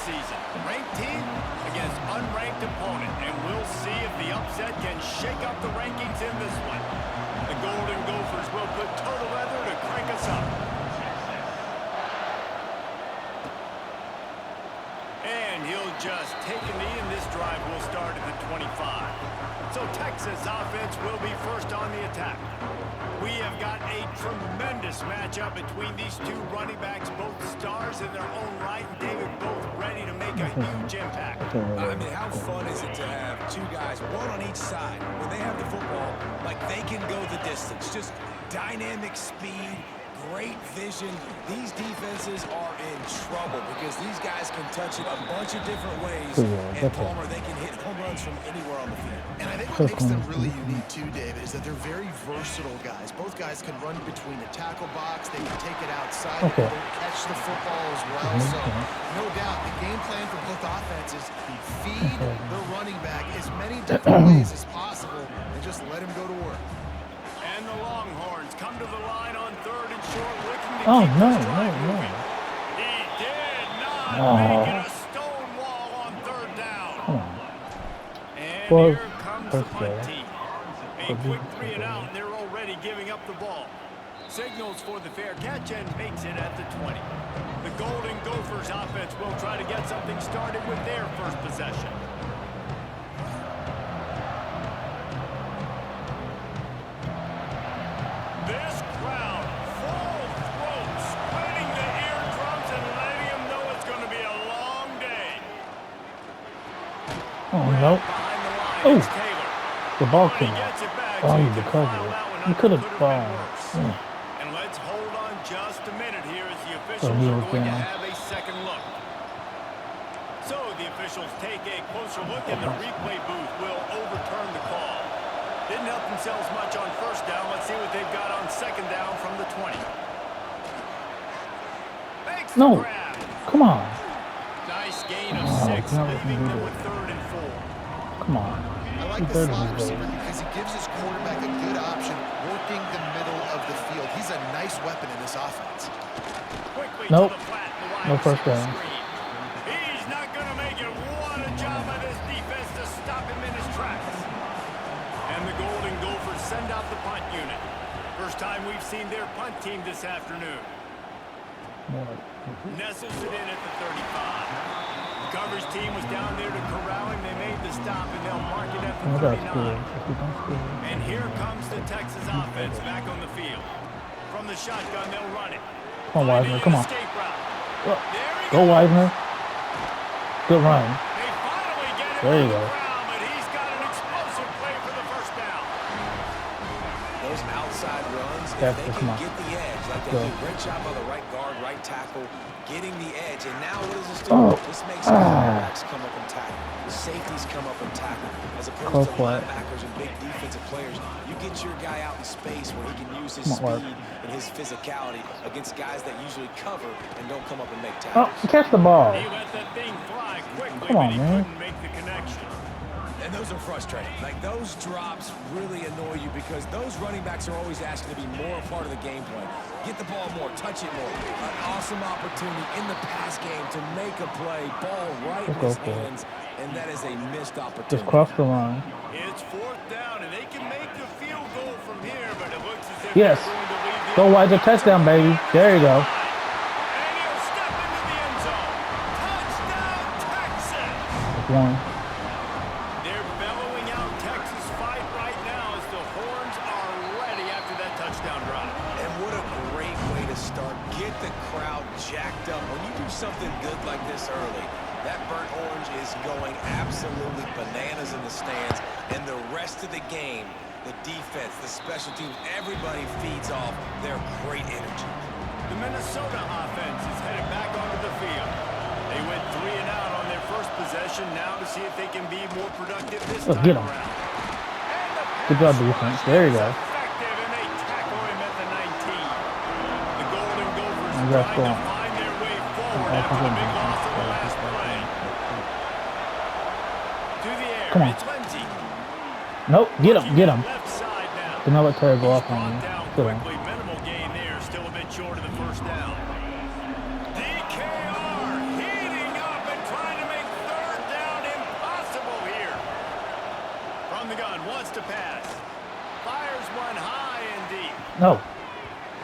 season. Ranked team against unranked opponent, and we'll see if the upset can shake up the rankings in this one. The Golden Gophers will put total leather to crank us up. And he'll just take a knee, and this drive will start at the 25. So Texas offense will be first on the attack. We have got a tremendous matchup between these two running backs, both stars in their own right, and David, both ready to make a huge impact. I mean, how fun is it to have two guys, one on each side, when they have the football, like they can go the distance. Just dynamic speed, great vision. These defenses are in trouble because these guys can touch it a bunch of different ways. And Palmer, they can hit home runs from anywhere on the field. And I think what makes them really unique too, David, is that they're very versatile guys. Both guys can run between the tackle box. They can take it outside. They can catch the football as well. So no doubt the game plan for both offenses, feed the running back as many different ways as possible and just let him go to work. And the Longhorns come to the line on third and short, looking to Oh, keep no, this drive no, no. moving. He did not make it a stone wall on third down. Come on. And Well, here comes the punt team. A quick 3 and out, and they're already giving up the ball. Signals for the fair catch and makes it at the 20. The Golden Gophers offense will try to get something started with their first possession. This crowd, full throat, splitting the eardrums and letting them know it's going to be a long day. Oh, no. Behind the line, Oh. it's Taylor. The ball He came out. gets it back, Oh, so you he can recovered file it. that one You up. could have Could've been fallen. worse. And let's hold on just a minute here as the officials he are was going to down. have a second look. So the officials take a closer look, and the replay booth will overturn the call. Didn't help themselves much on first down. Let's see what they've got on second down from the 20. Makes the No. grab. Come on. Nice gain of Oh, 6, now we can leaving do them that. with third and 4. Come on. I like He the better slot than receiver that. because he gives his quarterback a good option working the middle of the field. He's a nice weapon in this offense. Quickly Nope. to the flat, the wide No first receiver down. screen. He's not going to make it. What a job by this defense to stop him in his tracks. And the Golden Gophers send out the punt unit. First time we've seen their punt team this afternoon. Nestles it in at the 35. The coverage team was down there to corral him. They made the stop, and they'll mark it at the Oh, that's good. 39. And here comes the Texas offense back on the field. From the shotgun, they'll run it. Come on, Wiseman. Come on. Escape route. Go, There he go goes. Wiseman. Good run. They finally get him There you on the go. ground, but he's got an explosive play for the first down. Those outside runs, if That's they it, can come on. get the edge, like they Go. do, great job by the right guard, right tackle, getting the edge. And now what does this do? Oh. This makes cornerbacks come up and tackle. The safeties come up and tackle. As opposed Go to for it. linebackers and big defensive players, you get your guy out in space where he can use his Come on, speed and his physicality against guys that usually cover and don't come up and make Oh, tackles. catch the ball. He let that thing fly quickly, Come on, but he man. couldn't make the connection. And those are frustrating. Like, those drops really annoy you because those running backs are always asking to be more a part of the game plan. Get the ball more, touch it more. An awesome opportunity in the pass game to make a play, ball right in Let's go his for it. hands, and that is a missed opportunity. Just cross the line. It's fourth down, and they can make the field goal from here, but it looks as if Yes. they're going to leave the Go Wiseman. Touchdown, baby. There you go. And he'll step into the end zone. Touchdown, Texas! One. They're bellowing out Texas fight right now as the horns are ready after that touchdown drive. And what a great way to start. Get the crowd jacked up. When you do something good like this early, that burnt orange is going absolutely bananas in the stands. And the rest of the game, the defense, the special teams, everybody feeds off their great energy. The Minnesota offense is headed back onto the field. They went 3 and out on their first possession, now to see if they can be more productive this Let's time get 'em. around. Good job, defense. There you go. Effective, and they tackle him at the 19. The Golden Gophers You trying got to going. find their way forward after the big loss on the last play. To the air, Come on. it's Lindsey. Nope. Get him. Get him. Left side now. Do not let Terry go He's off on brought you. down Good one. quickly. Minimal gain there. Still a bit short of the first down. DKR heating up and trying from the gun, wants to pass. Fires one high and deep. No.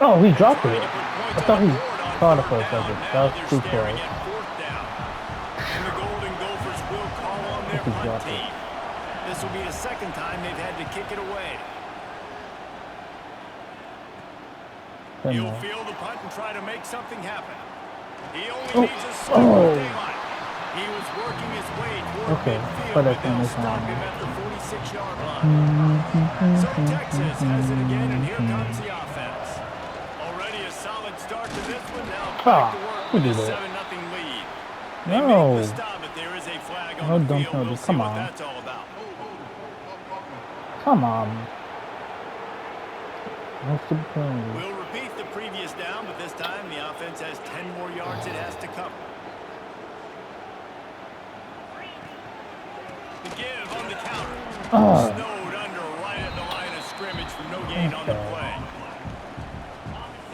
Oh, he dropped Trying it. to put points I on thought the he board on caught it third for a down. second. Now That was they're too staring close. at fourth down. And the Golden Gophers will call on their He punt dropped it. team. This will be the second time they've had to kick it away. Ten He'll more. field the punt and try to make something happen. He only Oh. needs a sliver Oh. of daylight. He was working his way toward Okay, midfield, but but that's they'll not stop fine. him at the 46-yard line. So Texas has it again, and here comes the offense. Already a solid start to this one. Now back to work who with a did that? 7-0 lead. They No. make the stop, but there is a flag on No, the don't field. know We'll this. see Come what on. that's all about. Come on. No stupid penalty. We'll repeat the previous down, but this time the offense has 10 more yards it has to cover. The give on the counter. Snowed under right at the line of scrimmage for no gain on the play.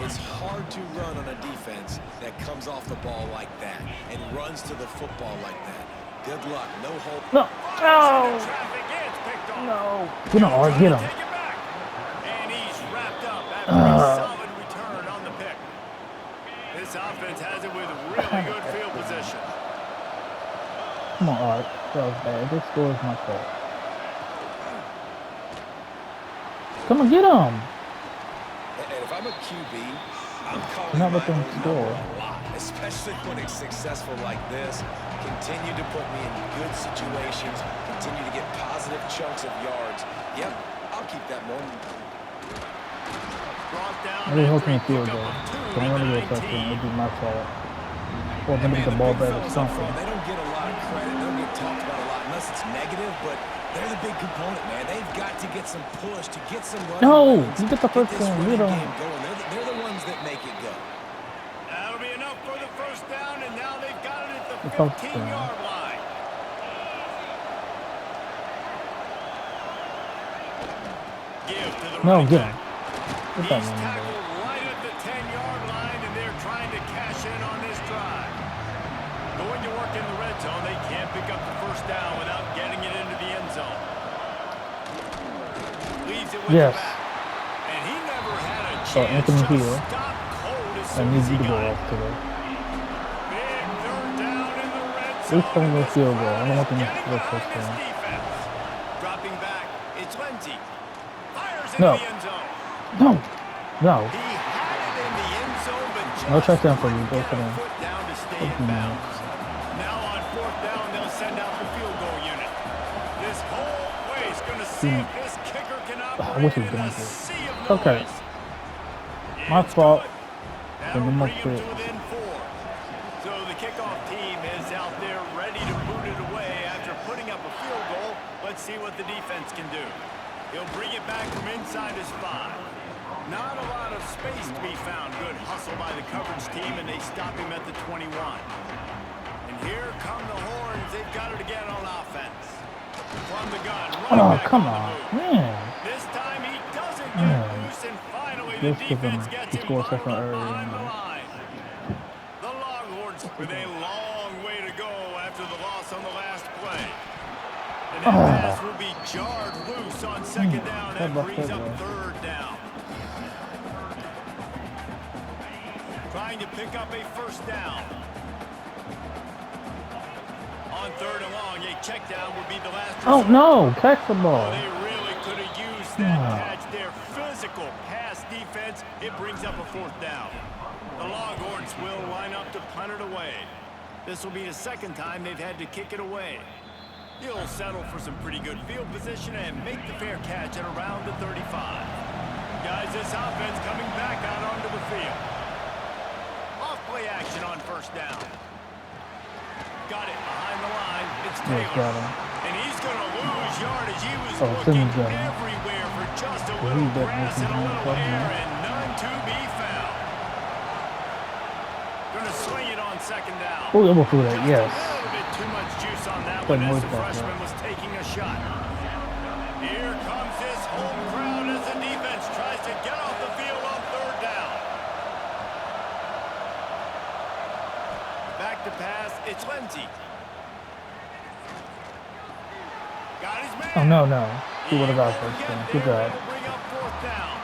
It's hard to run on a defense that comes off the ball like that and runs to the football like that. Good luck. No hope. No. No. Traffic is picked off. No. Get him, Art. Get him. Take it back. And he's wrapped up after a solid return on the pick. This offense has it with really good field position. Come on, Art. That was bad. This score is my fault. Come on, get him. And if I'm a QB, I'm calling Not my let them own score. number a lot, especially when it's successful like this. Continue to put me in good situations. Continue to get positive chunks of yards. Yep, I'll keep that more. Brought down I really hope after a he field pickup goal. of 2 Don't to want the to get a 19. touchdown. It'd be my fault. Or Hey, maybe man, the ball big better or fellas up front, something. they don't get a lot of credit. They don't get talked about a lot unless it's negative, but they're the big component, man. They've got to get some push to get some running No, lanes, you get the first this one. running You don't. game going. They're the ones that make it go. That'll be enough for the first down, and now they've got it at the The first 15-yard line. Give to the No, running get back. him. Get He's that one in tackled there. right at the 10-yard line, and they're trying to cash in on this drive. Going to work in the red zone, they can't pick up the first down without getting it into the end zone. Leaves it with Yes. the back. And he never had a So, chance. Anthony Just Hill. stopped cold as I soon need as you he to go got it. off today. Big third down in the red At zone. least tell me and no this field goal. I crowd don't want is them to getting score a behind this touchdown. defense. Dropping back, it's Lindsey. Fires into No. the end zone. No. No. He had it in the end zone, but No just touchdown for couldn't you. Go get for a them. foot down to stay Fuck in you, bounds. Now on fourth down, they'll send out the field goal unit. This whole place going to see if this kicker can I wish operate he in was a going to. sea of noise. Okay. My It's fault. good. Then That'll we bring must him quit. to within 4. So the kickoff team is out there ready to boot it away after putting up a field goal. Let's see what the defense can do. He'll bring it back from inside his 5. Not a lot of space to be found. Good hustle by the coverage team, and they stop him at the 21. And here come the horns. They've got it again on offense. From the gun, running Oh, back come on the on. move. Man. This time he doesn't get Man. loose, and finally the Just give him- defense gets he him scored bottled second up early, behind the man. line. The Longhorns with a long way to go after the loss on the last play. And that pass will be jarred loose on second down. That brings up third down. Trying to pick up a first down. On third and long, a check down would be the last Oh, resort. no. Catch the ball. They really could have used that catch. Their physical pass defense, it brings up a fourth down. The Longhorns will line up to punt it away. This will be the second time they've had to kick it away. He'll settle for some pretty good field position and make the fair catch at around the 35. Guys, this offense coming back out onto the field. Off play action on first down. Got it behind the line. It's Yeah, Taylor. got him. And he's going to lose yardage. He was Oh, looking Simmons got him. everywhere for just a he little bet grass Missy and a Brown little caught him. air, and none to be found. Going to swing it on second down. Oh, I'm through that. Just Yes. a little bit too much juice on that Put one as noise the back freshman there. was taking a shot. Here comes this home crowd as the defense tries to get off the field on third down. Back to pass, it's Lindsey. Got his man. Oh, no, no. He would have got able to first get down. there. Good job. It'll bring up 4th down.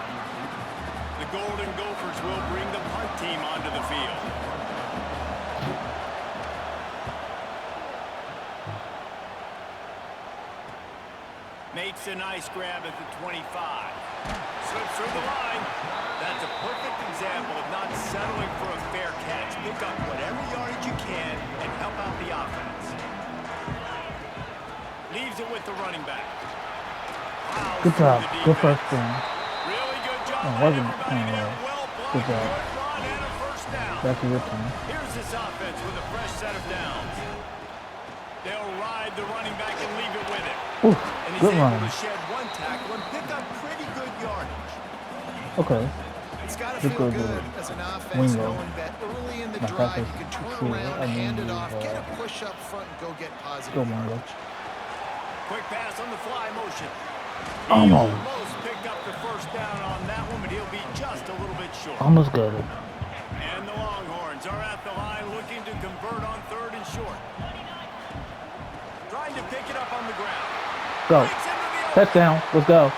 The Golden Gophers will bring the punt team onto the field. Makes a nice grab at the 25. Slips through the line. That's a perfect example of not settling for a fair catch. Pick up whatever yardage you can and help out the offense. Leaves it with the running back. Good job. Good first down. Really good job Oh, by wasn't. everybody there. Well Good blocked. job. Good run and a first down. Back to your turn. Here's this offense with a fresh set of downs. They'll ride the running back and leave it with him. Oof, And he's good able run. to shed one tackle and pick up pretty good yardage. Okay. It's got to Good, feel good, good good. as an offense Wingo. knowing that early in the My drive pass you can is turn true. around, I mean, hand it off, get a uh, push up front, and go get positive Go, Wingo. yardage. Quick pass on the fly motion. He Almost. almost picked up the first down on that one, but he'll be just a little bit short. Almost got it. And the Longhorns are at the line looking to convert on 3rd and short. Trying to pick it up on the ground. Go. Breaks into the open. Touchdown. Let's go.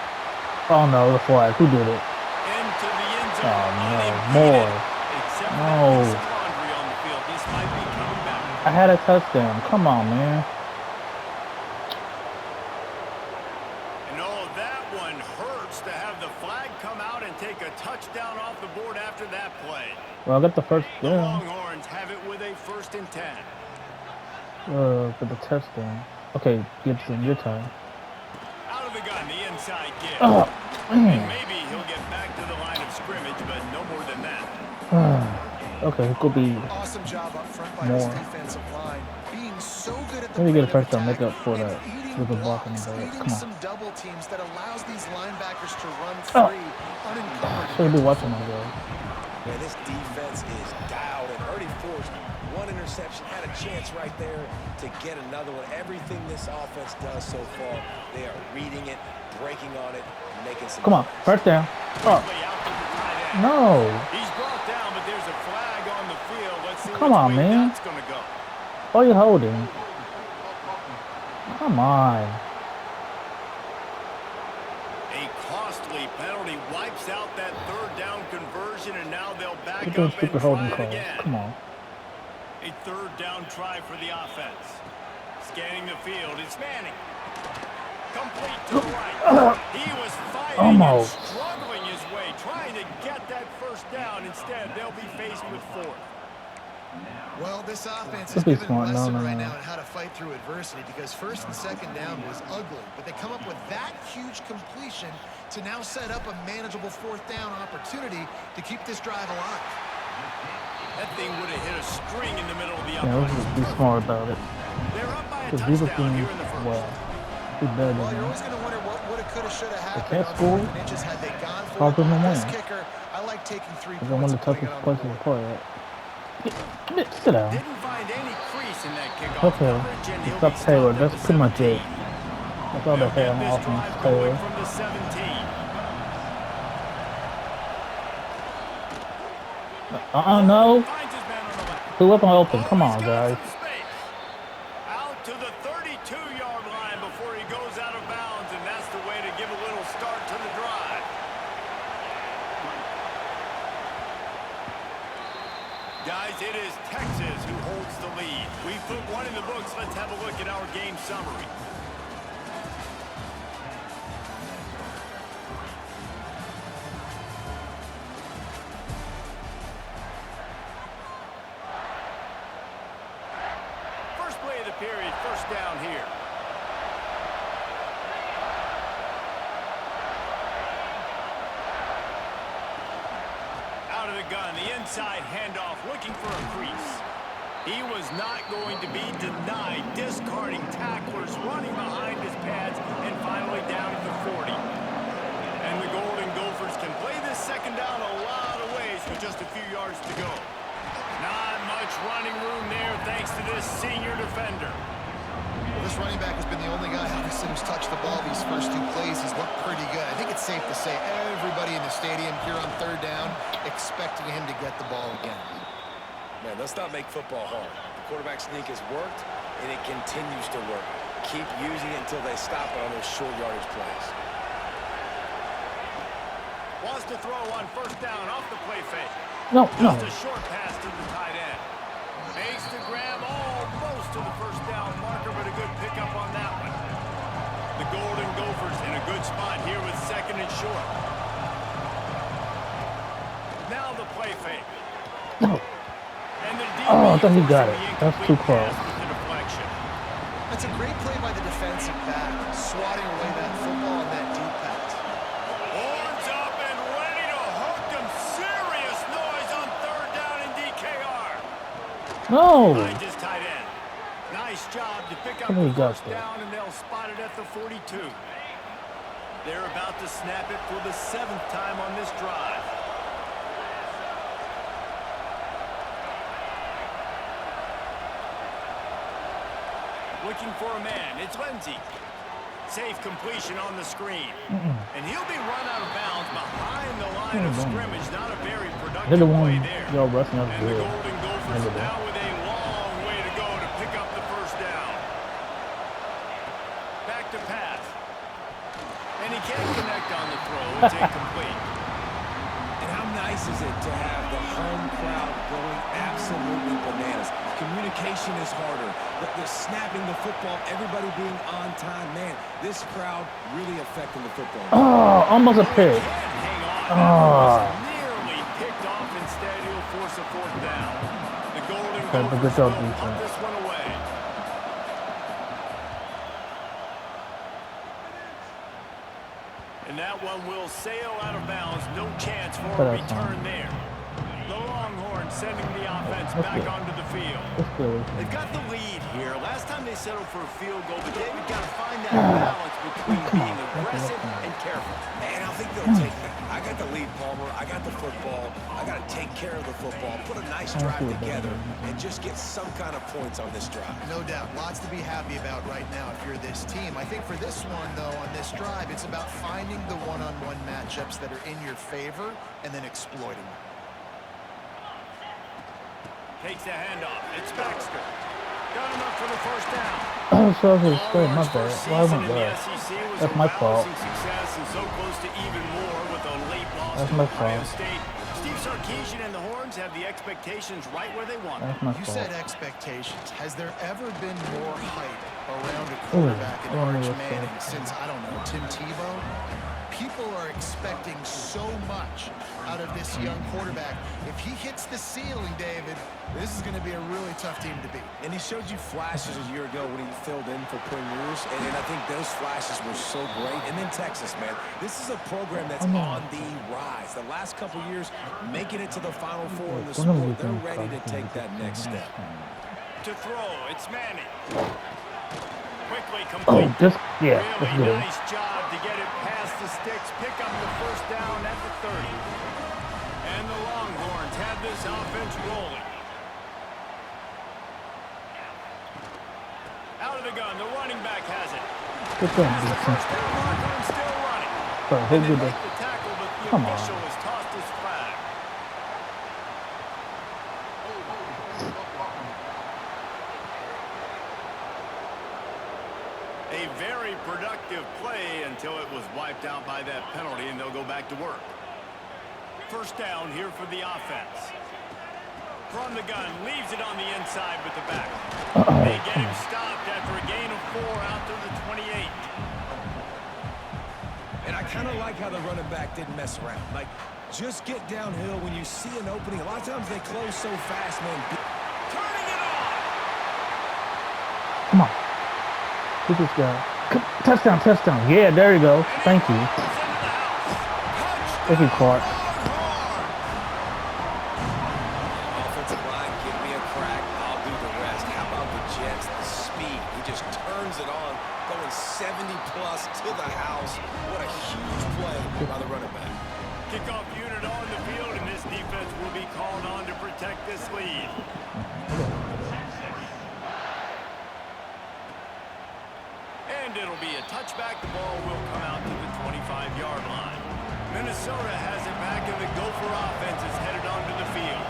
Oh no, the flag. Who did it? Into the end zone. Oh, no. Unimpeded. More. Except for No. that piece of laundry on the field. This might be coming back. I had a touchdown. Come on, man. And oh, that one hurts to have the flag come out and take a touchdown off the board after that play. Well, I got the first The down. Longhorns have it with a 1st and 10. For the touchdown. Okay, Gibson, your turn. Out of the gun, the inside give. Oh, And man. maybe he'll get back to the line of scrimmage, but no more than that. Okay, it could be. Awesome job up front by More. this defensive line. Being so good at the Maybe get a point of first down, make attack up for and that eating with a block in the blocks, back. eating Come on. some double teams that allows these linebackers to run Oh. free, unencumbered. Should be watching my guy. Man, this defense is dialed and already forced one interception. Had a chance right there to get another one. Everything this offense does so far, they are reading it, breaking on it, making some. Come on, first down. Oh, Quickly out to the tight end. no. He's brought down, but there's a flag on the field. Let's see Come which on, way man. that's going to go. What are you holding? Come on. A costly penalty wipes out that 3rd down conversion, and now they'll back Get those up and stupid try holding it calls. again. Come on. A 3rd down try for the offense. Scanning the field, it's Manning. Complete to the right. He was fighting Almost. and struggling his way, trying to get that 1st down. Instead, they'll be faced with 4th. Well, this offense is Could be given a smart. No, lesson no, right no. now on how to fight through adversity because 1st and 2nd down was ugly, but they come up with that huge completion to now set up a manageable 4th down opportunity to keep this drive alive. That thing would have hit a string in the middle of the Yeah, let's uprights. just be smart about it. They're up by a Because these are touchdown here things, in the 1st. well, be better Well, than you're that. always going to wonder what woulda, coulda, shoulda happened can't on score. 4th and inches had they gone for How it. can they This win? kicker, I like taking 3 It's points one of and the putting it toughest on the places to board. play at. Sit down. Didn't find any crease in that kickoff Okay. coverage, and he'll Stop be Taylor. stopped at That's the pretty much 17. it. That's all they They'll have get on this offense. drive going Taylor. from the 17. No. Finds his man on the left. Who up and open? Come He's on, got guys. some space. Out to the 32-yard line before he goes out of bounds, and that's the way to give a little start to the drive. Guys, it is Texas who holds the lead. We've put one in the books. Let's have a look at our game summary. First play of the period, 1st down here. Out of the gun, the inside handoff, looking for a crease. He was not going to be denied, discarding tacklers, running behind his pads, and finally down at the 40. And the Golden Gophers can play this 2nd down a lot of ways with just a few yards to go. Not much running room there thanks to this senior defender. Well, this running back has been the only guy obviously who's touched the ball these first 2 plays. He's looked pretty good. I think it's safe to say everybody in the stadium here on 3rd down expecting him to get the ball again. Man, let's not make football hard. The quarterback sneak has worked, and it continues to work. keep using it until they stop it on those short yardage plays. Wants to throw on first down off the play fake. No, Just no. a short pass to the tight end. Makes the grab almost to the first down marker, but a good pickup on that one. The Golden Gophers in a good spot here with second and short. Now the play fake. No. And the Oh, I thought he forcing got the it. That's too incomplete close. pass with the deflection. That's a great play by the defensive back, swatting away that football and that deep pass. Horns up and ready to hook them. Serious noise on third down in DKR. No. Finds his tight end. Nice job to pick up Somebody the got first that. down, and they'll spot it at the 42. They're about to snap it for the 7th time on this drive. Looking for a man. It's Lindsey. Safe completion on the screen. And he'll be run out of bounds behind the line of scrimmage. Not a very productive They're the play one there. y'all rushing up And the good. Golden Gophers now with a long way to go to pick up the first down. Back to pass. And he can't connect on the throw. It's incomplete. And how nice is it to have the home crowd going absolutely bananas? Communication is harder, but the snapping the football, everybody being on time, man, this crowd really affecting the football. Oh, almost a pick. Can't hang on. Ah. That was nearly picked off. Instead, he'll force a fourth down. The Golden Okay, but good Gophers job, will punt defense. this one away. And that one will sail out of bounds. No chance for a That's fine. return there. The Longhorns sending the offense That's back good. onto the field. That's good. They've got the lead here. Last time they settled for a field goal, but David got to find that balance between being aggressive and careful. And I think they'll take that. I got the lead, Palmer. I got the football. I got to take care of the football, put a nice drive together, and just get some kind of points on this drive. No doubt, lots to be happy about right now if you're this team. I think for this one, though, on this drive, it's about finding the one-on-one matchups that are in your favor and then exploiting them. Takes the handoff. It's Baxter. Got enough for the first down. Oh, so I was straight. My Longhorns' bad. first Why season wasn't in the that? SEC was That's a my fault. rousing success and so close to even more with a late loss That's to my Ohio fault. State. Steve Sarkisian and the Horns have the expectations right where they want them. That's my You fault. said expectations. Has there ever been more hype around a quarterback in oh, Arch yes, Manning sir. since, I don't know, Tim Tebow? People are expecting so much out of this young quarterback. If he hits the ceiling, David, this is going to be a really tough team to beat. And he showed you flashes a year ago when he filled in for Premiers, and I think those flashes were so great. And then Texas, man, this is a program that's on the rise. The last couple years, making it to the Final Four in the sport, they're ready to take that next step. To throw, it's Manning. Quickly Oh, complete. just, yeah, that's Really good. nice job to get it past the sticks, pick up the first down at the 30. And the Longhorns have this offense rolling. Out of the gun, the running back has it. Good thing, The defense. first down marker and still running. But And who they did make that? the tackle, but the Come on. official has tossed his flag. A very productive play until it was wiped out by that penalty, and they'll go back to work. First down here for the offense. From the gun, leaves it on the inside with the back. They get him stopped after a gain of 4 out to the 28. And I kind of like how the running back didn't mess around. Like, just get downhill when you see an opening. A lot of times they close so fast, man. Turning it on! Come on. Who's this guy? Touchdown, touchdown. Yeah, there you go. Thank you. Thank you, Clark. Offensive line, give me a crack. I'll do the rest. How about the Jets? The speed. He just turns it on, going 70-plus to the house. What a huge play by the running back. Kickoff unit on the field, and this defense will be called on to protect this lead. And it'll be a touchback. The ball will come out to the 25-yard line. Minnesota has it back, and the Gopher offense is headed onto the field.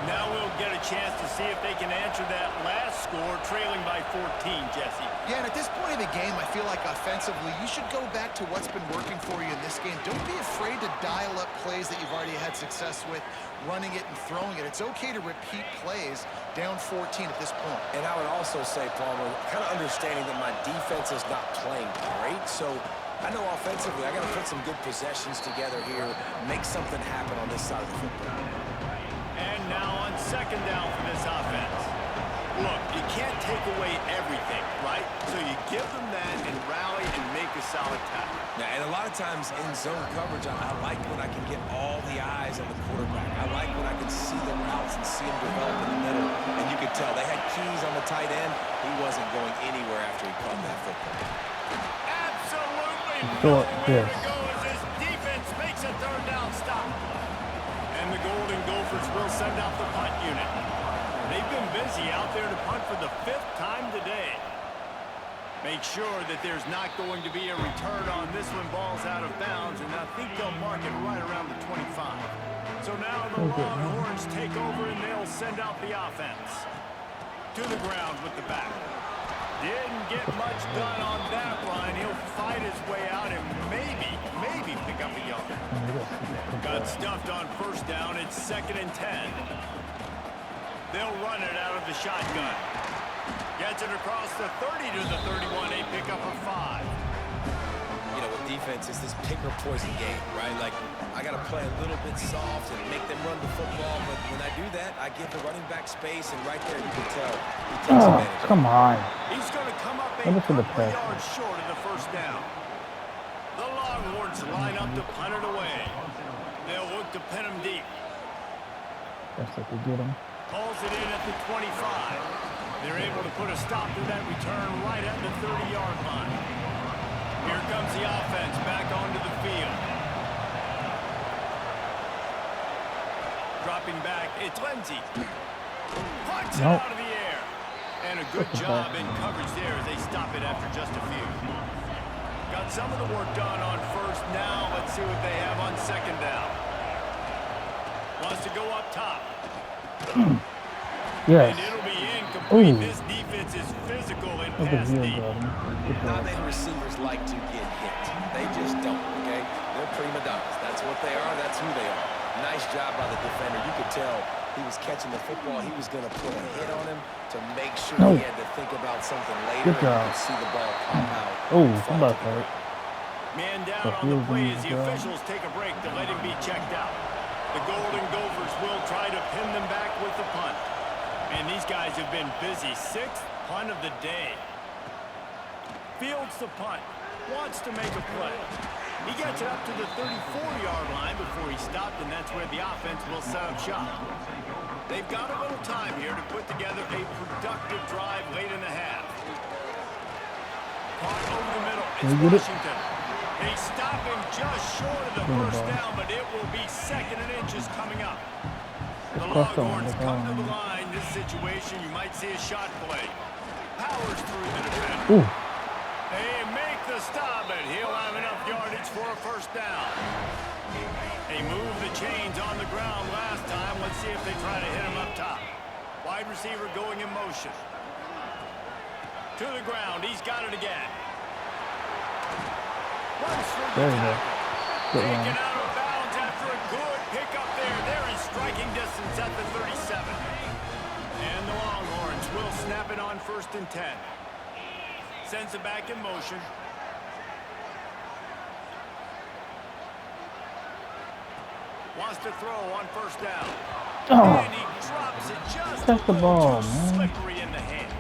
Now we'll get a chance to see if they can answer that last score, trailing by 14, Jesse. Yeah, and at this point of the game, I feel like offensively, you should go back to what's been working for you in this game. Don't be afraid to dial up plays that you've already had success with, running it and throwing it. It's okay to repeat plays down 14 at this point. And I would also say, Palmer, kind of understanding that my defense is not playing great, so I know offensively I got to put some good possessions together here, make something happen on this side of the football. And now on second down for this offense. Look, you can't take away everything, right? So you give them that and rally and make a solid tackle. Now, and a lot of times in zone coverage, I like when I can get all the eyes on the quarterback. I like when I can see the routes and see them develop in the middle. And you could tell they had keys on the tight end. He wasn't going anywhere after he caught that football. Absolutely Short, nowhere yes. to go as this defense makes a third down stop. And the Golden Gophers will send out the punt unit. They've been busy out there to punt for the 5th time today. Make sure that there's not going to be a return on this when ball's out of bounds, and I think they'll mark it right around the 25. So now the Longhorns take over and they'll send out the offense. To the ground with the back. Didn't get much done on that line. He'll fight his way out and maybe pick up a yard. Got stuffed on first down. It's 2nd and 10. They'll run it out of the shotgun. Gets it across the 30 to the 31. They pick up a 5. You know, with defense, it's this pick or poison game, right? Like, I got to play a little bit soft and make them run the football, but when I do that, I give the running back space, and right there you can tell he takes advantage. Come on. He's going to come up a Maybe for the couple press. yards short of the first down. The Longhorns line up to punt it away. They'll look to pin him deep. That's if we get him. Pulls it in at the 25. They're able to put a stop to that return right at the 30-yard line. Here comes the offense back onto the field. Dropping back, it's Lindsey. Punts it out of the air. And a good job in coverage there as they stop it after just a few. Got some of the work done on first. Now let's see what they have on second down. Wants to go up top. Yes. And it'll be incomplete. This defense is physical and Look at pass you, deep. Not many receivers like to get hit. They just don't, okay? They're prima donnas. That's what they are. That's who they are. Nice job by the defender. You could tell he was catching the football. He was going to put a hit on him to make sure he had to think about something later. Good job. And you could see the ball pop out. Oh, somebody hurt. Man down on the play as the officials take a break to let him be checked out. The Golden Gophers will try to pin them back with the punt. And these guys have been busy. 6th punt of the day. Fields the punt. Wants to make a play. He gets it up to the 34-yard line before he stopped, and that's where the offense will set up shop. They've got a little time here to put together a productive drive late in the half. Punt over the middle. It's Washington. They stop him just short of the first down, but it will be 2nd and inches coming up. The Longhorns come to the line. This situation, you might see a shot play. Powers through the defender. Ooh. They make the stop, and he'll have enough yardage for a first down. They moved the chains on the ground last time. Let's see if they try to hit him up top. Wide receiver going in motion. To the ground. He's got it again. Runs through the tackle. Taken out of bounds after a good pickup there. They're in striking distance at the 37. And the Longhorns will snap it on 1st and 10. Sends it back in motion. Wants to throw on first down. And he drops it just Touch the ball, too man. slippery in the hands.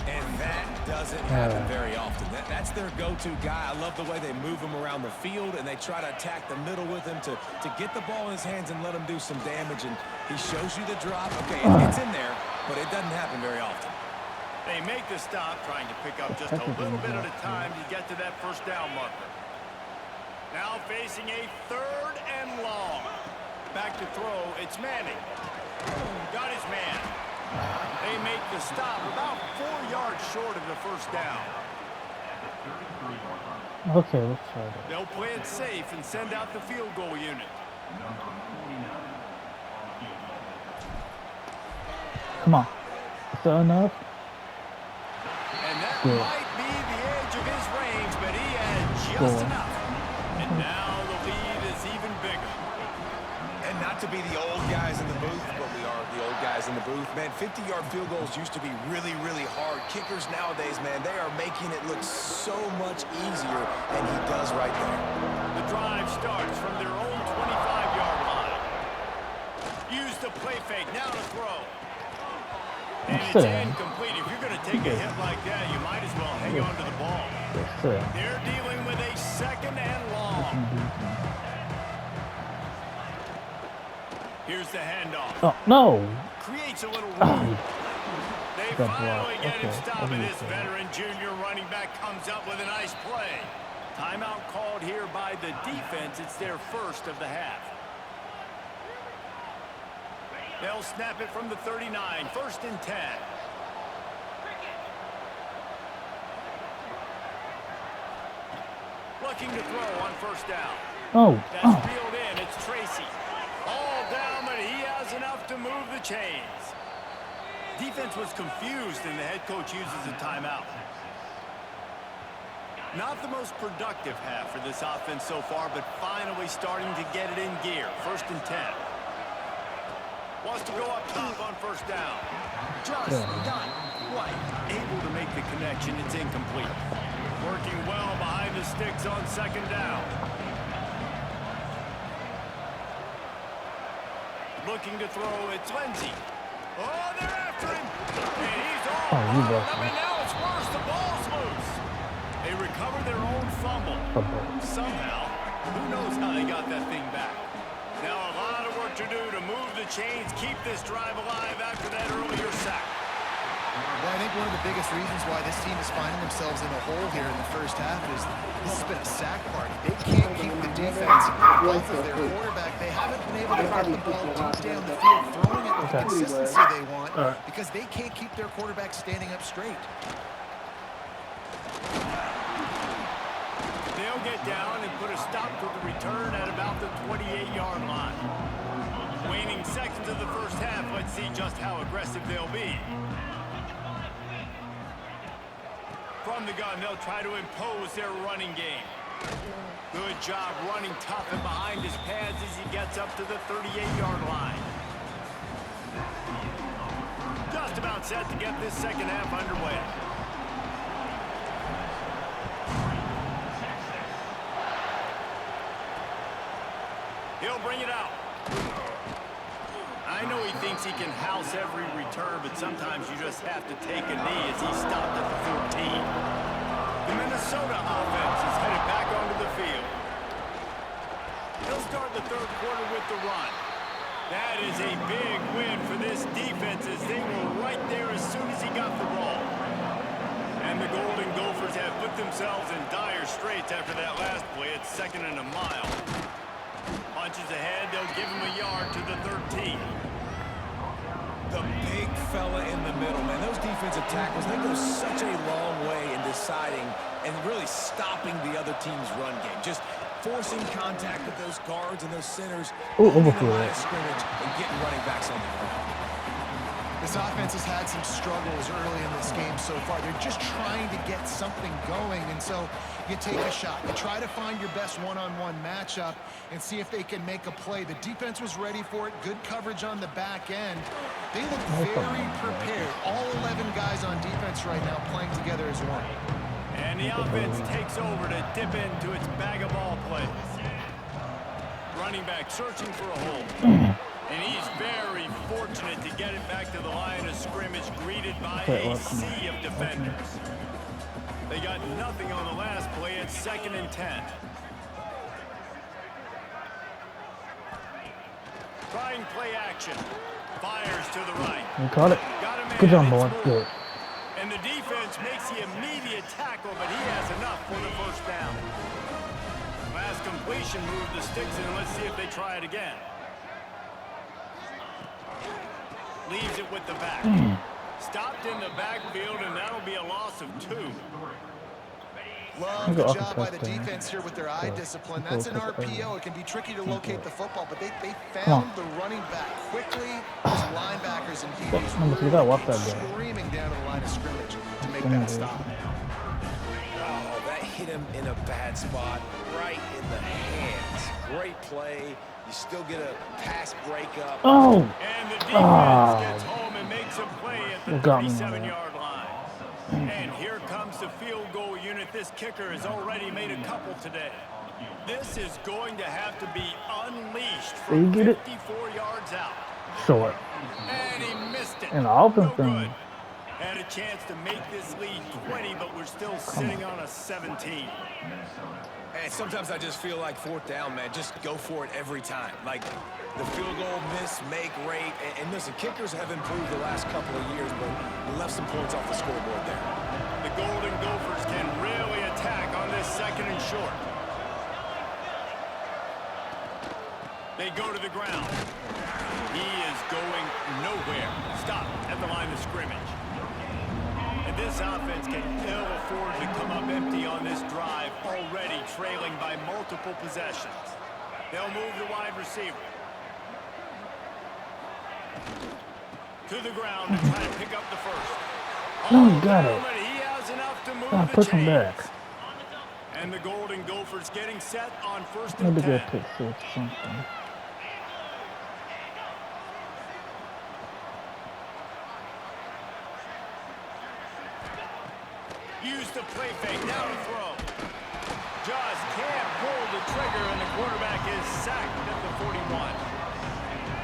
And that doesn't happen very often. That's their go-to guy. I love the way they move him around the field, and they try to attack the middle with him to get the ball in his hands and let him do some damage. And he shows you the drop. Okay, it's in there, but it doesn't happen very often. They make the stop, trying to pick up just a little bit at a time to get to that first down marker. Now facing a 3rd and long. Back to throw, it's Manning. Got his man. They make the stop about 4 yards short of the first down. Okay, let's try that. They'll play it safe and send out the field goal unit. Come on. Is that enough? And that Good. might be the edge of his range, but he had just Good. enough. And now the lead is even bigger. And not to be the old guys in the booth, but we are the old guys in the booth. Man, 50-yard field goals used to be really, really hard. Kickers nowadays, man, they are making it look so much easier, and he does right there. The drive starts from their own 25-yard line. Use the play fake, now to throw. And it's Sir. incomplete. If you're going to take a hit like that, you might as well hang on to the ball. Yes, sir. They're dealing with a second and long. Here's the handoff. Oh, no. Creates a little room. Oh, They good finally block. get him Okay, stopped, what do and you this say? veteran junior running back comes up with a nice play. Timeout called here by the defense. It's their first of the half. They'll snap it from the 39, 1st and 10. Looking to throw on 1st down. Oh. That's Oh. reeled in. It's Tracy. All down, but he has enough to move the chains. Defense was confused, and the head coach uses a timeout. Not the most productive half for this offense so far, but finally starting to get it in gear. 1st and 10. Wants to go up top on 1st down. Just not quite able to make the connection. It's incomplete. Working well behind the sticks on 2nd down. Looking to throw, it's Lindsey. Oh, they're after him. And he's all Oh, you bottled left up, me. and now it's worse. The ball's loose. They recover their own fumble. Somehow, who knows how they got that thing back. Now a lot of work to do to move the chains, keep this drive alive after that earlier sack. Well, I think one of the biggest reasons why this team is finding themselves in a hole here in the first half is this has been a sack party. They can't keep the defense off of their quarterback. They haven't been able to get the ball deep down the field, throwing it with the consistency they want because they can't keep their quarterback standing up straight. They'll get down and put a stop to the return at about the 28-yard line. Waning seconds of the first half, let's see just how aggressive they'll be. From the gun, they'll try to impose their running game. Good job running tough and behind his pads as he gets up to the 38-yard line. Just about set to get this second half underway. He'll bring it out. I know he thinks he can house every return, but sometimes you just have to take a knee as he stopped at the 14. The Minnesota offense is headed back onto the field. He'll start the 3rd quarter with the run. That is a big win for this defense as they were right there as soon as he got the ball. And the Golden Gophers have put themselves in dire straits after that last play. It's 2nd and a mile. Punches ahead, they'll give him a yard to the 13. The big fella in the middle, man. Those defensive tackles, they go such a long way in deciding and really stopping the other team's run game. Just forcing contact with those guards and those centers, moving the line of scrimmage, and getting running backs on the ground. This offense has had some struggles early in this game so far. They're just trying to get something going, and so you take a shot. You try to find your best one-on-one matchup and see if they can make a play. The defense was ready for it. Good coverage on the back end. They look very prepared. All 11 guys on defense right now playing together as one. And the offense takes over to dip into its bag of ball plays. Running back searching for a hole. And he's very fortunate to get it back to the line of scrimmage, greeted by a sea of defenders. They got nothing on the last play. It's 2nd and 10. Trying play action. Fires to the right. You caught it. Got a man. Good job, It's boy. moved. Good. And the defense makes the immediate tackle, but he has enough for the 1st down. Last completion moved the sticks in. Let's see if they try it again. Leaves it with the back. Stopped in the backfield, and that'll be a loss of 2. Love the job by the defense here with their eye discipline. That's an RPO. It can be tricky to locate the football, but they found the running back quickly. Those linebackers and DBs really screaming down to the line of scrimmage to make that stop. Oh, that hit him in a bad spot, right in the hands. Great play. You still get a pass breakup. Oh! And the defense gets home and makes a play at the 37-yard line. And here comes the field goal unit. This kicker has already made a couple today. This is going to have to be unleashed from 54 yards out. Short. And he missed it. And the offense no good. Had a chance to make this lead 20, but we're still sitting on a 17. And sometimes I just feel like 4th down, man, just go for it every time. Like the field goal miss, make rate. And listen, kickers have improved the last couple of years, but we left some points off the scoreboard there. The Golden Gophers can really attack on this 2nd and short. They go to the ground. He is going nowhere. Stop at the line of scrimmage. And this offense can ill afford to come up empty on this drive, already trailing by multiple possessions. They'll move the wide receiver to the ground to try to pick up the first. Oh, got it. He has enough to move the push him chains. back. And the Golden Gophers getting set on 1st Maybe and 10. get pick 6 something. Use the play fake, now to throw. Just can't pull the trigger, and the quarterback is sacked at the 41.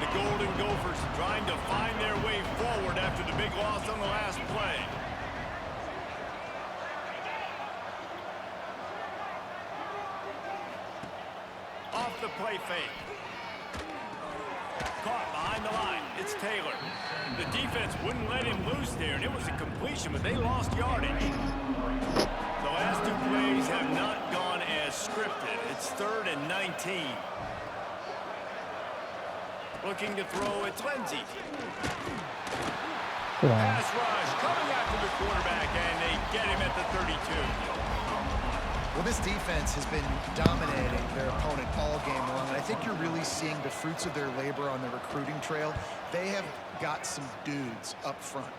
The Golden Gophers trying to find their way forward after the big loss on the last play. Off the play fake. Caught behind the line. It's Taylor. The defense wouldn't let him loose there, and it was a completion, but they lost yardage. The last 2 plays have not gone as scripted. It's 3rd and 19. Looking to throw, it's Lindsey. Pass rush coming after the quarterback, and they get him at the 32. Well, this defense has been dominating their opponent all game long, and I think you're really seeing the fruits of their labor on the recruiting trail. They have got some dudes up front,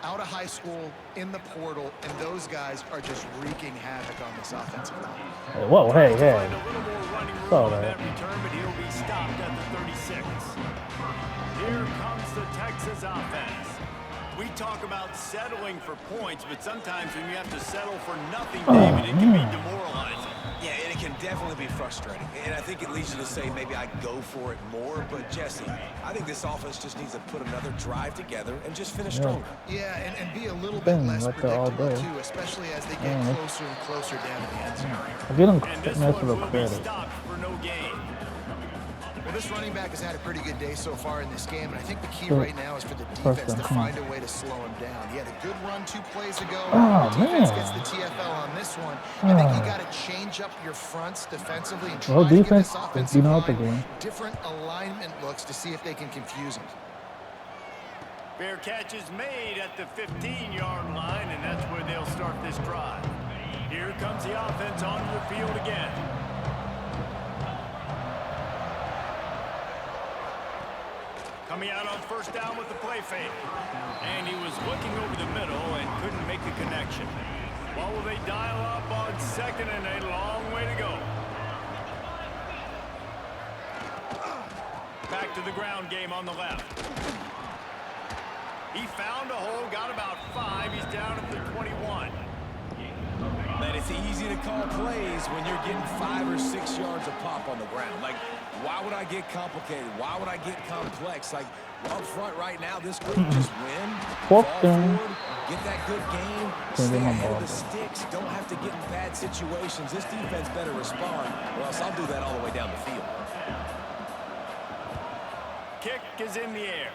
out of high school, in the portal, and those guys are just wreaking havoc on this offensive line. Hey, whoa, hey. Find a little more running room on that return, but he'll be stopped at the 36. Here comes the Texas offense. We talk about settling for points, but sometimes when you have to settle for nothing, David, it can be demoralizing. Yeah, and it can definitely be frustrating. And I think it leads you to say maybe I go for it more. But, Jesse, I think this offense just needs to put another drive together and just finish stronger. Yeah, and be a little bit less predictable, too, especially as they get closer and closer down to the end zone. And this one will be stopped for no gain. Well, this running back has had a pretty good day so far in this game, and I think the key right now is for the defense to find a way to slow him down. He had a good run 2 plays ago. The defense gets the TFL on this one. I think you got to change up your fronts defensively and try to give this offensive line different alignment looks to see if they can confuse him. Fair catch is made at the 15-yard line, and that's where they'll start this drive. Here comes the offense onto the field again. Coming out on 1st down with the play fake. And he was looking over the middle and couldn't make the connection. What will they dial up on 2nd and a long way to go? Back to the ground game on the left. He found a hole, got about 5. He's down at the 21. Man, it's easy to call plays when you're getting 5 or 6 yards a pop on the ground. Like, why would I get complicated? Why would I get complex? Like, up front right now, this group just win, fall forward, get that good game, stay ahead of the sticks, don't have to get in bad situations. This defense better respond, or else I'll do that all the way down the field. Kick is in the air.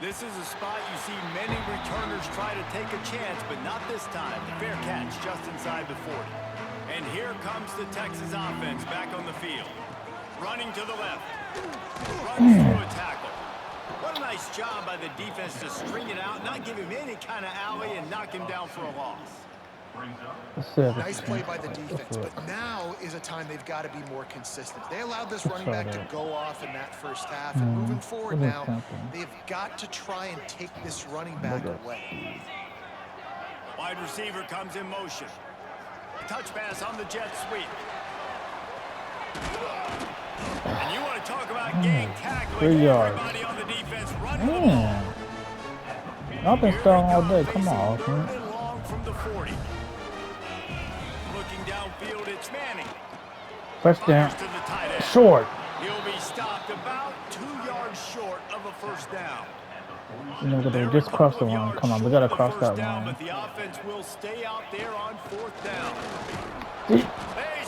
This is a spot you see many returners try to take a chance, but not this time. The fair catch just inside the 40. And here comes the Texas offense back on the field. Running to the left. Runs through a tackle. What a nice job by the defense to string it out, not give him any kind of alley, and knock him down for a loss. Nice play by the defense, but now is a time they've got to be more consistent. They allowed this running back to go off in that first half, and moving forward now, they've got to try and take this running back away. Wide receiver comes in motion. Touch pass on the jet sweep. And you want to talk about gang tackling, everybody on the defense running the ball. I've been stalling all day. Come on, man. Long from the 40. Looking downfield, it's Manning. First down. To the tight end. Short. He'll be stopped about 2 yards short of a first down. You know, they just cross the line. Come on, we gotta cross that line. But the offense will stay out there on 4th down.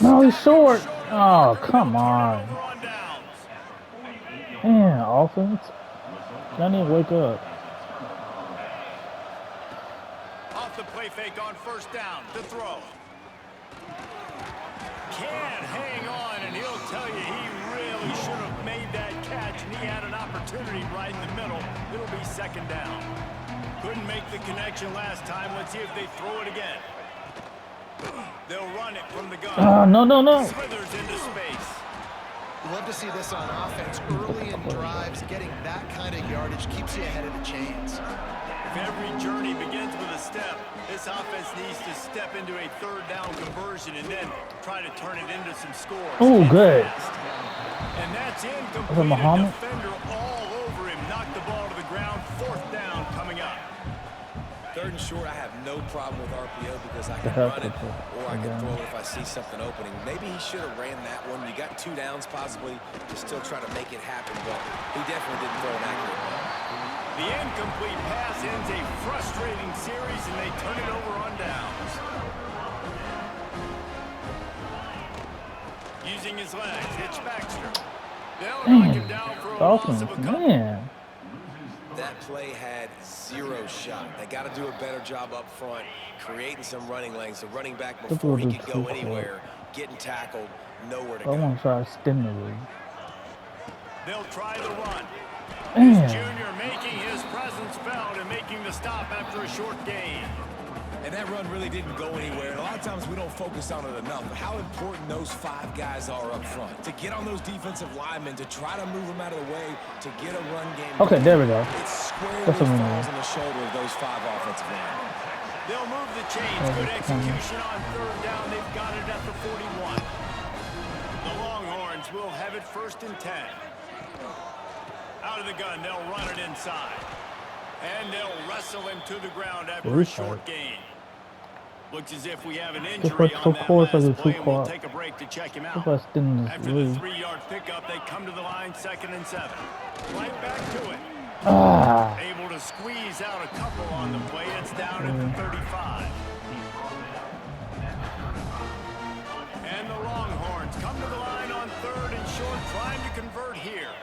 No, he's short. Oh, come on. Man, offense. Y'all need to wake up. Off the play fake on 1st down to throw. Can't hang on, and he'll tell you he really should have made that catch, and he had an opportunity right in the middle. It'll be 2nd down. Couldn't make the connection last time. Let's see if they throw it again. They'll run it from the gun. No. Slithers into space. Love to see this on offense. Early in drives, getting that kind of yardage keeps you ahead of the chains. If every journey begins with a step, this offense needs to step into a 3rd down conversion and then try to turn it into some scores. Oh, good. And that's incomplete. Muhammad? Defender all over him. Knocked the ball to the ground. 4th down coming up. 3rd and short, I have no problem with RPO because I can run it or I can throw it if I see something opening. Maybe he should have ran that one. You got 2 downs possibly to still try to make it happen, but he definitely didn't throw an accurate one. The incomplete pass ends a frustrating series, and they turn it over on downs. Using his legs, it's Baxter. They'll knock him down for a loss of a couple. Man. That play had 0 shot. They got to do a better job up front, creating some running lanes. The running back before he could go anywhere, getting tackled, nowhere to go. I want to try to stimulate. They'll try the run. Man. Junior making his presence felt and making the stop after a short gain. And that run really didn't go anywhere. And a lot of times we don't focus on it enough, but how important those 5 guys are up front. To get on those defensive linemen, to try to move them out of the way, to get a run game. Okay, there we go. It squarely falls on the shoulder of those 5 offensive linemen. They'll move the chains. Good execution on 3rd down. They've got it at the 41. The Longhorns will have it 1st and 10. Out of the gun, they'll run it inside. And they'll wrestle him to the ground after a short gain. Looks as if we have an injury on that last play, and we'll take a break to check him out. After the 3-yard pickup, they come to the line, 2nd and 7. Right back to it. Able to squeeze out a couple on the play. It's down at the 35. And the Longhorns come to the line on 3rd and short, trying to convert here.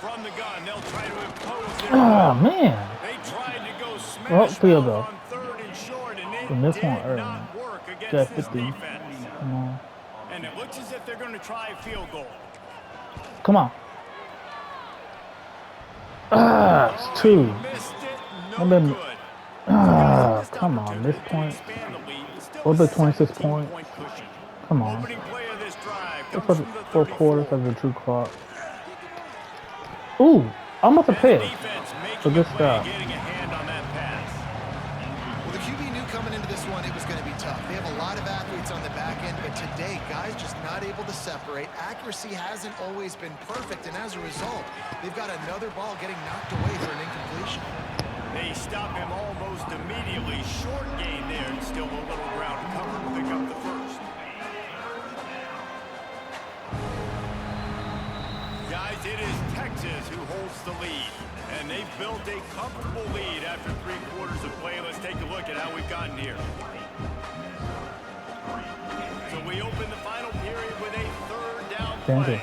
From the gun, they'll try to impose their man. They tried to go smash on 3rd and short, and it did not work against this defense. And it looks as if they're going to try a field goal. Come on. It's 2. Missed it. No good. Come on, this point. What about 26 points? Come on. Opening play of this drive That's comes for from the 4 quarters of the true clock. Ooh, almost a pick. So good stuff. Well, the QB knew coming into this one it was going to be tough. They have a lot of athletes on the back end, but today, guys just not able to separate. Accuracy hasn't always been perfect, and as a result, they've got another ball getting knocked away for an incompletion. They stop him almost immediately. Short gain there, and still a little ground cover to pick up the 1st. Guys, it is Texas who holds the lead, and they've built a comfortable lead after 3 quarters of play. Let's take a look at how we've gotten here. So we open the final period with a 3rd down play.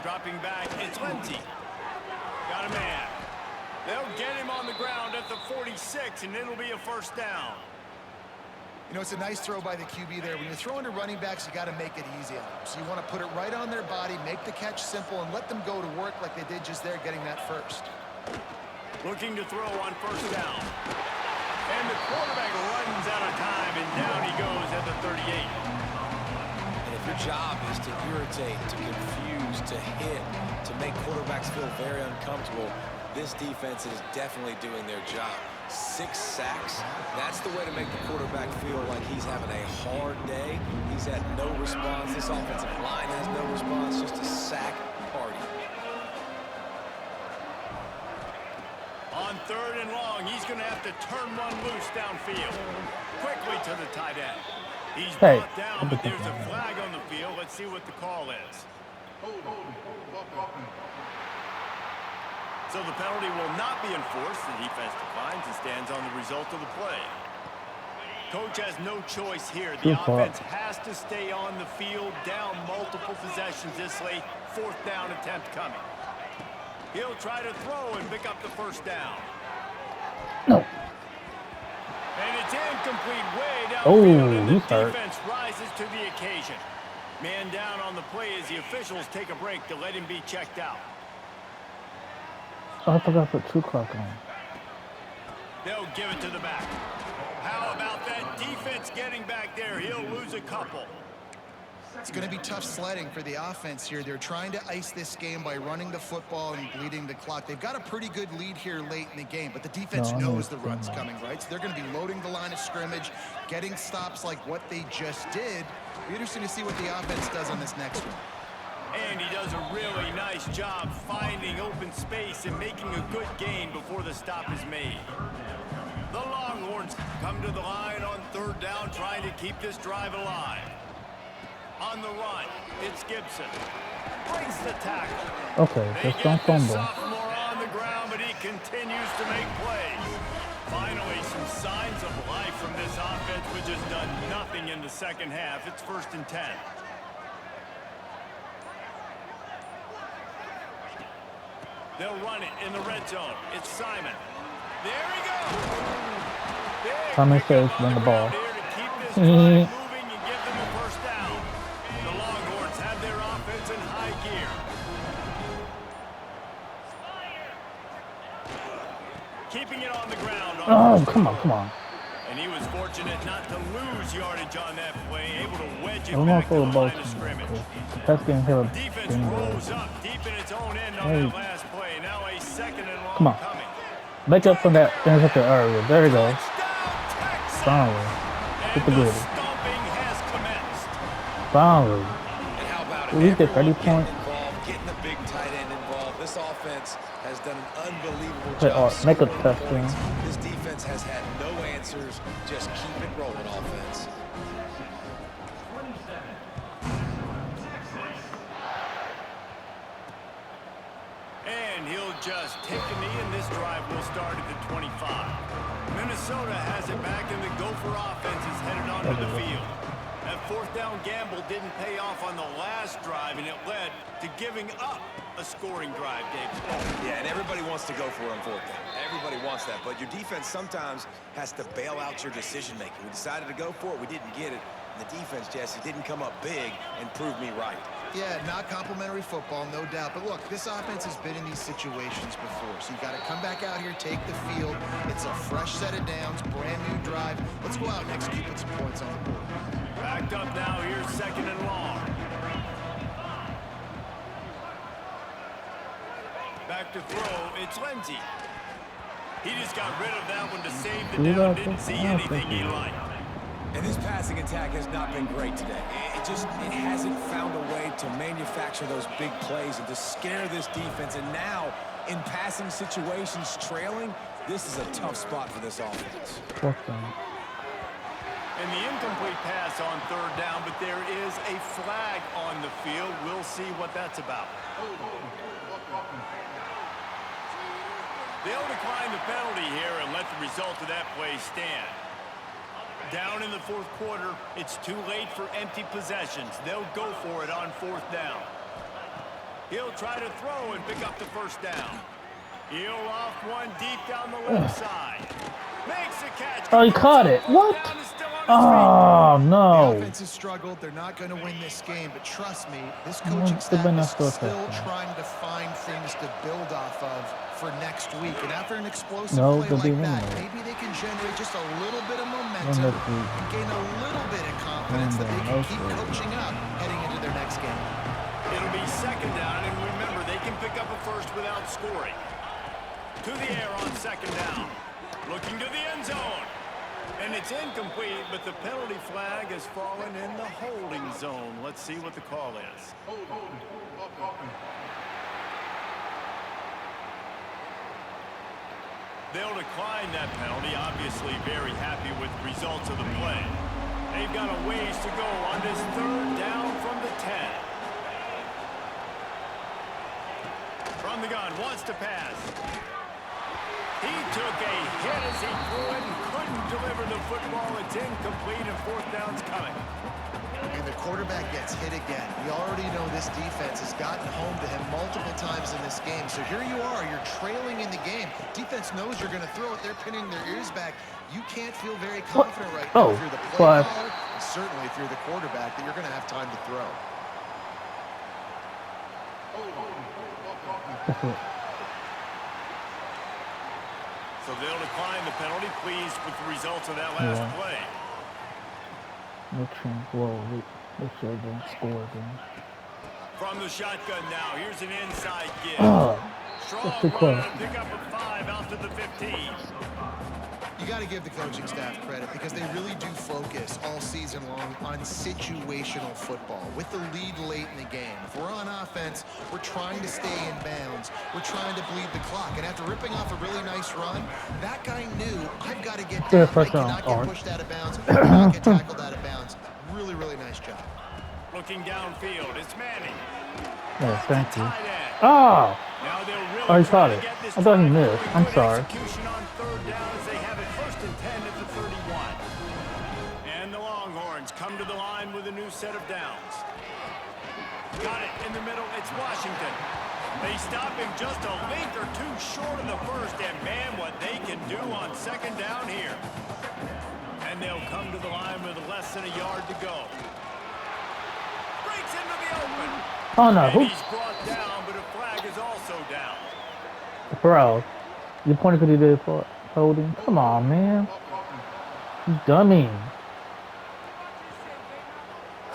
Dropping back, it's Lindsey. Got a man. They'll get him on the ground at the 46, and it'll be a 1st down. You know, it's a nice throw by the QB there. When you're throwing to running backs, you got to make it easy on them. So you want to put it right on their body, make the catch simple, and let them go to work like they did just there, getting that 1st. Looking to throw on first down. And the quarterback runs out of time, and down he goes at the 38. And if your job is to irritate, to confuse, to hit, to make quarterbacks feel very uncomfortable, this defense is definitely doing their job. 6 sacks, that's the way to make the quarterback feel like he's having a hard day. He's had no response. This offensive line has no response, just a sack party. On 3rd and long, he's going to have to turn one loose downfield. Quickly to the tight end. He's brought down, but there's a flag on the field. Let's see what the call is. So the penalty will not be enforced. The defense declines and stands on the result of the play. Coach has no choice here. The offense has to stay on the field, down multiple possessions this late. 4th down attempt coming. He'll try to throw and pick up the first down. No. And it's incomplete way downfield, and the defense rises to the occasion. Man down on the play as the officials take a break to let him be checked out. Oh, I forgot to put 2 o'clock on. They'll give it to the back. How about that defense getting back there? He'll lose a couple. It's going to be tough sledding for the offense here. They're trying to ice this game by running the football and bleeding the clock. They've got a pretty good lead here late in the game, but the defense knows the run's coming, right? So they're going to be loading the line of scrimmage, getting stops like what they just did. Be interesting to see what the offense does on this next one. And he does a really nice job finding open space and making a good gain before the stop is made. The Longhorns come to the line on 3rd down, trying to keep this drive alive. On the run, it's Gibson. Breaks the tackle. Okay, just don't fumble. Sophomore on the ground, but he continues to make plays. Finally, some signs of life from this offense, which has done nothing in the second half. It's 1st and 10. They'll run it in the red zone. It's Simon. There he goes. Simon says run the ball. Here to keep this drive moving and give them a first down. The Longhorns have their offense in high gear. Keeping it on the ground. Oh, come on. And he was fortunate not to lose yardage on that play, able to wedge it I'm back to the going for line the of scrimmage. That's getting hit. Defense rolls up deep in its own end on that last play. Now a 2nd and long Come on. coming. Make up for that interception earlier. There we go. Touchdown, Texas! Finally. Get the And the good. stomping has commenced. Finally. And how about it? We get 30 Everyone points. getting involved, getting the big tight end involved. This offense has done an unbelievable Play job. make a scoring touchdown. points. This defense has had no answers. Just keep it rolling, offense. And he'll just take a knee, and this drive will start at the 25. Minnesota has it back, and the Gopher offense is headed onto the field. That 4th down gamble didn't pay off on the last drive, and it led to giving up a scoring drive, Dave. Yeah, and everybody wants to go for it on 4th down. Everybody wants that, but your defense sometimes has to bail out your decision-making. We decided to go for it. We didn't get it. And the defense, Jesse, didn't come up big and prove me right. Yeah, not complimentary football, no doubt. But look, this offense has been in these situations before. So you got to come back out here, take the field. It's a fresh set of downs, brand new drive. Let's go out and execute, put some points on the board. Backed up now, here's 2nd and long. Back to throw, it's Lindsey. He just got rid of that one to save the down, didn't see anything he liked. And this passing attack has not been great today. It hasn't found a way to manufacture those big plays and to scare this defense. And now, in passing situations, trailing, this is a tough spot for this offense. And the incomplete pass on 3rd down, but there is a flag on the field. We'll see what that's about. They'll decline the penalty here and let the result of that play stand. Down in the 4th quarter, it's too late for empty possessions. They'll go for it on 4th down. He'll try to throw and pick up the first down. He'll off one deep down the left side. Makes a catch. Oh, he caught it. What? Oh, no. The offense has struggled. They're not going to win this game, but trust me, this coaching staff is still trying to find things to build off of for next week. And after an explosive No, play they'll be like that, eliminated. maybe they can generate just a little bit of One momentum next week. and gain a little bit of confidence that they can Okay. keep coaching up heading into their next game. It'll be second down, and remember, they can pick up a first without scoring. To the air on second down. Looking to the end zone. And it's incomplete, but the penalty flag has fallen in the holding zone. Let's see what the call is. They'll decline that penalty, obviously very happy with the results of the play. They've got a ways to go on this third down from the 10. From the gun, wants to pass. He took a hit as he threw it and couldn't deliver the football. It's incomplete and fourth down's coming. And the quarterback gets hit again. We already know this defense has gotten home to him multiple times in this game. So here you are, you're trailing in the game. Defense knows you're going to throw it. They're pinning their ears back. You can't feel very confident right now if you're the play caller, and certainly if you're the quarterback, that you're going to have time to throw. So they'll decline the penalty, pleased with the results of that last play. They should have scored again. From the shotgun now, here's an inside give. Oh, Strong that's too run close. to pick up a 5 out to the 15. You got to give the coaching staff credit because they really do focus all season long on situational football with the lead late in the game. If we're on offense, we're trying to stay in bounds. We're trying to bleed the clock. And after ripping off a really nice run, that guy knew, I've got to get down. I cannot get pushed out of bounds. I cannot get tackled out of bounds. Really, really nice job. Looking downfield, it's Manning. Yeah, thank you. Tight end. Oh! Now they'll really Oh, he try caught to it. get this I thought he drive missed. going. I'm Good sorry. execution on third down as they have it first and 10 at the 31. And the Longhorns come to the line with a new set of downs. Got it in the middle. It's Washington. They stop him just a link or two short of the first, and man, what they can do on second down here. And they'll come to the line with less than a yard to go. Breaks into the open. Oh no, And who? he's brought down, but a flag is also down. Bro, you pointed because he did for holding. Come on, man. You dummy.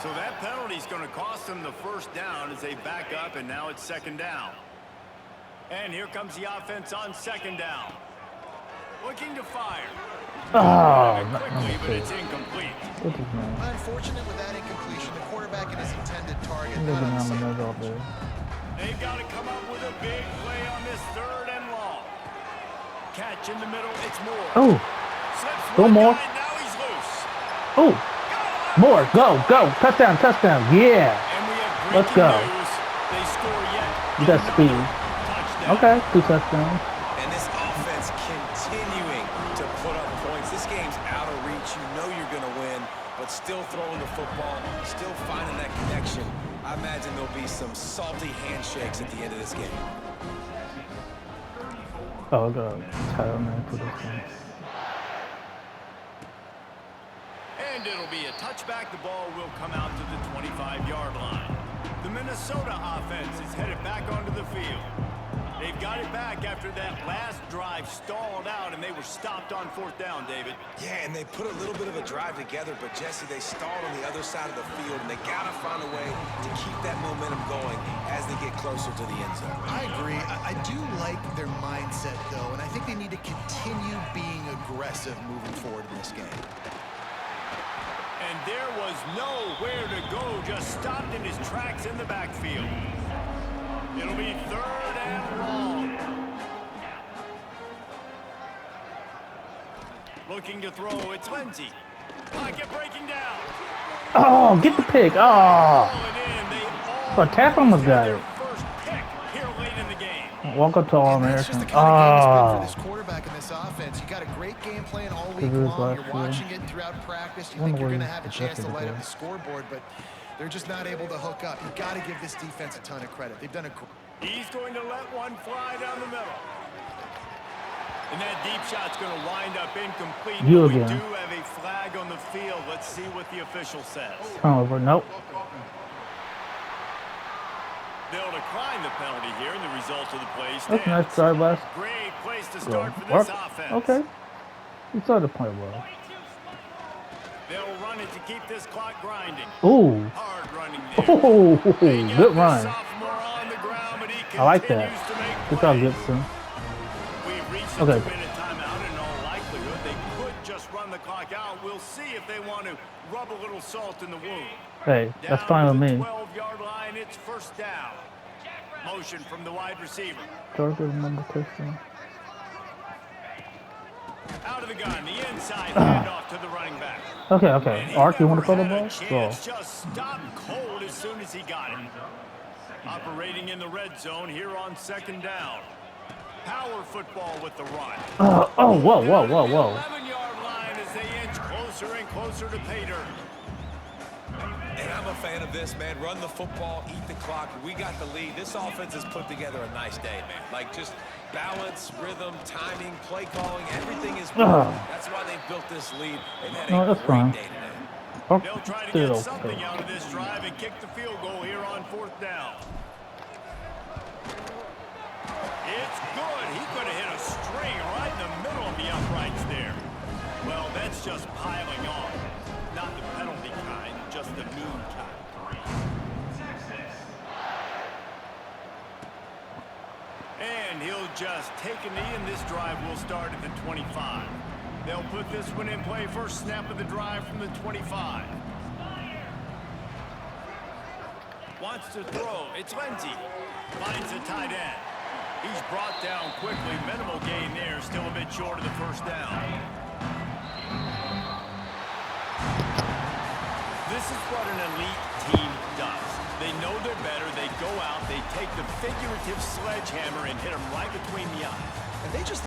So that penalty's going to cost them the first down as they back up, and now it's second down. And here comes the offense on second down. Looking to fire. Oh, Quickly, but it's incomplete. What is man? Unfortunate with that incompletion, the quarterback and his intended target They're not on the gonna same. have another there. They've got to come up with a big play on this third and long. Catch in the middle, it's Moore. Oh, Slips go one Moore. guy, now he's loose. Oh, more. Go, go. Touchdown, touchdown. Yeah. And we have Let's breaking go. news. They score yet You got another speed. touchdown. Okay, 2 touchdowns. And this offense continuing to put up points. This game's out of reach. You know you're going to win, but still throwing the football, still finding that connection. I imagine there'll be some salty handshakes at the end of this game. Oh, I got a title man for this one. And it'll be a touchback. The ball will come out to the 25-yard line. The Minnesota offense is headed back onto the field. They've got it back after that last drive stalled out, and they were stopped on fourth down, David. Yeah, and they put a little bit of a drive together, but Jesse, they stalled on the other side of the field, and they got to find a way to keep that momentum going as they get closer to the end zone. I agree. I do like their mindset, though, and I think they need to continue being aggressive moving forward in this game. And there was nowhere to go, just stopped in his tracks in the backfield. It'll be third and long. Looking to throw, it's Lindsey. Pocket breaking down. Oh, get the pick. Oh. All it in, they all But Tap almost got their it. first pick here late in the game. Welcome to All And that's just American. the kind of game it's been for Oh. this quarterback in this offense. You got a great game plan all week It is long. last You're year. watching it throughout practice. You Wonder think you're where going to have a he's chance to projected light to up go. the scoreboard, but they're just not able to hook up. You got to give this defense a ton of credit. They've done a He's going to let one fly down the middle. And that deep shot's going to wind up incomplete. You But we again. do have a flag on the field. Let's see what the official says. Turnover. Nope. They'll decline the penalty here, and the result of the play That's a nice stands. drive last. Great place to Go. start for Work. this offense. Okay. You started to play well. They'll run it to keep this clock grinding. Ooh. Hard running there. Oh, They got good the run. sophomore on the ground, but he I like that. continues to make Good job, plays. Gibson. We've reached Okay. a 2-minute timeout. In all likelihood, they could just run the clock out. We'll see if they want to rub a little salt in the wound. Hey, that's Down fine to with the me. 12-yard line, it's first down. Motion from the wide receiver. Georgia number Christian. Out of the gun, the inside handoff to the running back. Okay, And okay. he Art, you want to never throw the had a ball? chance, Go. just stopped cold as soon as he got it. Operating in the red zone here on second down. Power football with the run. Oh, whoa, whoa, Down whoa, at the whoa. 11-yard line as they inch closer and closer to pay dirt. And I'm a fan of this, man. Run the football, eat the clock. We got the lead. This offense has put together a nice day, man. Like, just balance, rhythm, timing, play calling, everything is good. That's why they've built this lead. They've had No, a that's great fine. day today. Oh, They'll try to still get something okay. out of this drive and kick the field goal here on fourth down. It's good. He could have hit a string right in the middle of the uprights there. Well, that's just piling on. Not the penalty kind, just the mean kind. And he'll just take a knee, and this drive will start at the 25. They'll put this one in play first snap of the drive from the 25. Wants to throw. It's Lindsey. Finds a tight end. He's brought down quickly. Minimal gain there. Still a bit short of the first down. This is what an elite team does. They know they're better. They go out. They take the figurative sledgehammer and hit them right between the eyes. And they just